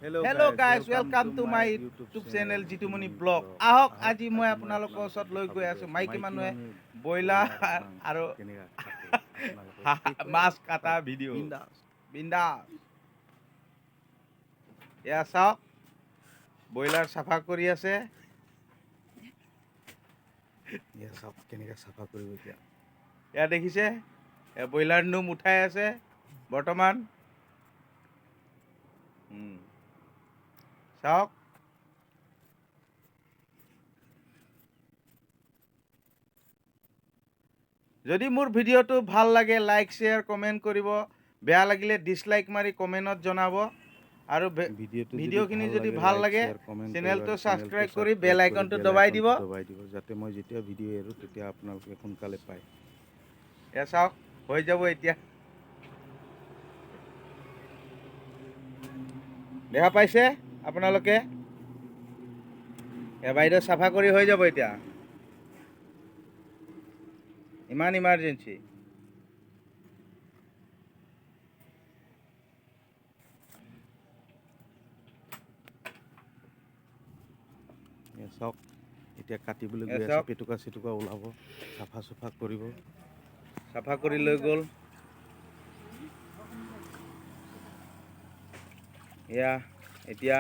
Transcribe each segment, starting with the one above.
Hello guys, welcome to my YouTube channel Jitumuni Blog. আহক আজি মই আপোনালোকৰ ওচৰত লৈ গৈ আছো মাইকী মানুহে ব্ৰইলাৰ আৰু মাছ কাটা ভিডিঅ' বিন্দাছ। এয়া চাওক ব্ৰইলাৰ চাফা কৰি আছে। এয়া চাওক কেনেকৈ চাফা কৰিব এতিয়া। এয়া দেখিছে এয়া ব্ৰইলাৰ নোম উঠাই আছে বৰ্তমান। চাওক যদি মোৰ ভিডিঅ'টো ভাল লাগে লাইক শ্বেয়াৰ কমেণ্ট কৰিব, বেয়া লাগিলে ডিছলাইক মাৰি কমেণ্টত জনাব আৰু ভিডিঅ'খিনি যদি ভাল লাগে চেনেলটো ছাবস্ক্ৰাইব কৰি বেল আইকনটো দবাই দিব যাতে মই যেতিয়া ভিডিঅ' এৰো তেতিয়া আপোনালোকে সোনকালে পায়। এয়া চাওক হৈ যাব এতিয়া। দেখা পাইছে আপোনালোকে এয়া বাইদেউ চাফা কৰি হৈ যাব এতিয়া। ইমান ইমাৰ্জেঞ্চি। চাওক এতিয়া কাটিবলৈ গৈ আছে, পেটুকা চেটুকা ওলাব, চাফা চুফা কৰিব। চাফা কৰি লৈ গ'ল। এয়া এতিয়া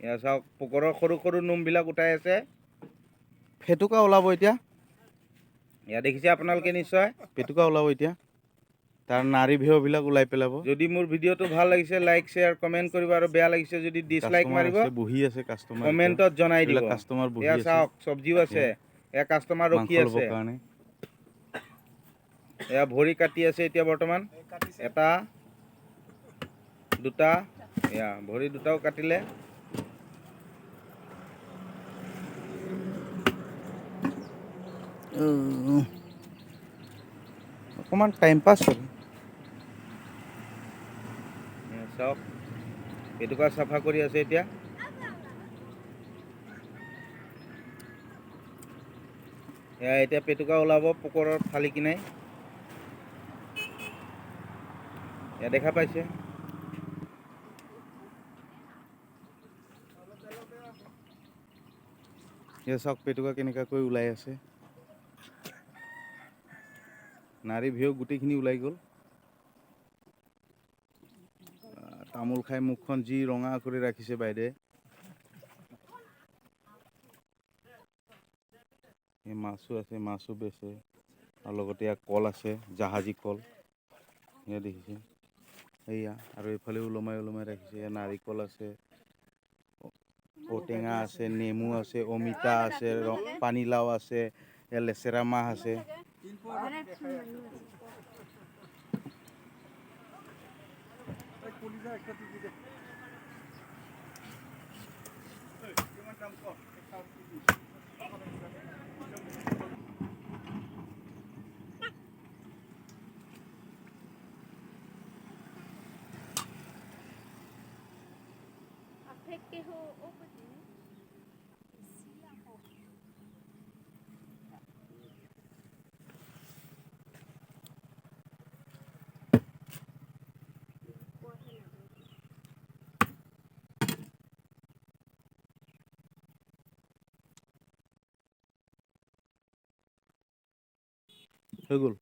এয়া চাওক পুকুৰৰ সৰু সৰু নোমবিলাক উঠাই আছে, পেটুকা ওলাব এতিয়া। এয়া দেখিছে আপোনালোকে নিশ্চয় পেটুকা ওলাব এতিয়া, তাৰ নাড়ী ভিয়বিলাক ওলাই পেলাব। যদি মোৰ ভিডিঅ'টো ভাল লাগিছে লাইক শ্বেয়াৰ কমেণ্ট কৰিব আৰু বেয়া লাগিছে যদি ডিছলাইক মাৰিব। বহি আছে কাষ্টমাৰ, কমেণ্টত জনাই দিব। কাষ্টমাৰ বহি আছে, চাওক চব্জিও আছে, এয়া কাষ্টমাৰ ৰখি আছে কাৰণে। এয়া ভৰি কাটি আছে এতিয়া বৰ্তমান, এটা দুটা, এয়া ভৰি দুটাও কাটিলে। অকণমান টাইম পাছ হ'ল। চাওক পেটুকা চাফা কৰি আছে এতিয়া। এয়া এতিয়া পেটুকা ওলাব পুকুৰৰ ফালি কিনে। এয়া দেখা পাইছে। এয়া চাওক পেটুকা কেনেকুৱাকৈ ওলাই আছে, নাড়ী ভিও গোটেইখিনি ওলাই গ'ল। তামোল খাই মুখখন যি ৰঙা কৰি ৰাখিছে বাইদেৱে। এই মাছো আছে, মাছো বেচে আৰু লগতে ইয়াত কল আছে, জাহাজী কল। এয়া দেখিছে এয়া, আৰু এইফালে ওলমাই ওলমাই ৰাখিছে। নাৰিকল আছে, ঔটেঙা আছে, নেমু আছে, অমিতা আছে, পানীলাও আছে, লেচেৰা মাহ আছে। হৈ গ'ল।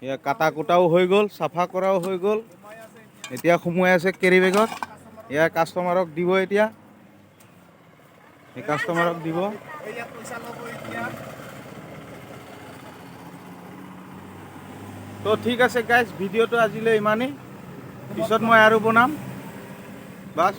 এয়া কাটা কুটাও হৈ গ'ল, চাফা কৰাও হৈ গ'ল। এতিয়া সোমোৱাই আছে কেৰি বেগত। এয়া কাষ্টমাৰক দিব এতিয়া, এই কাষ্টমাৰক দিব। তো ঠিক আছে গাইজ, ভিডিঅ'টো আজিলৈ ইমানেই। পিছত মই আৰু বনাম বাছ।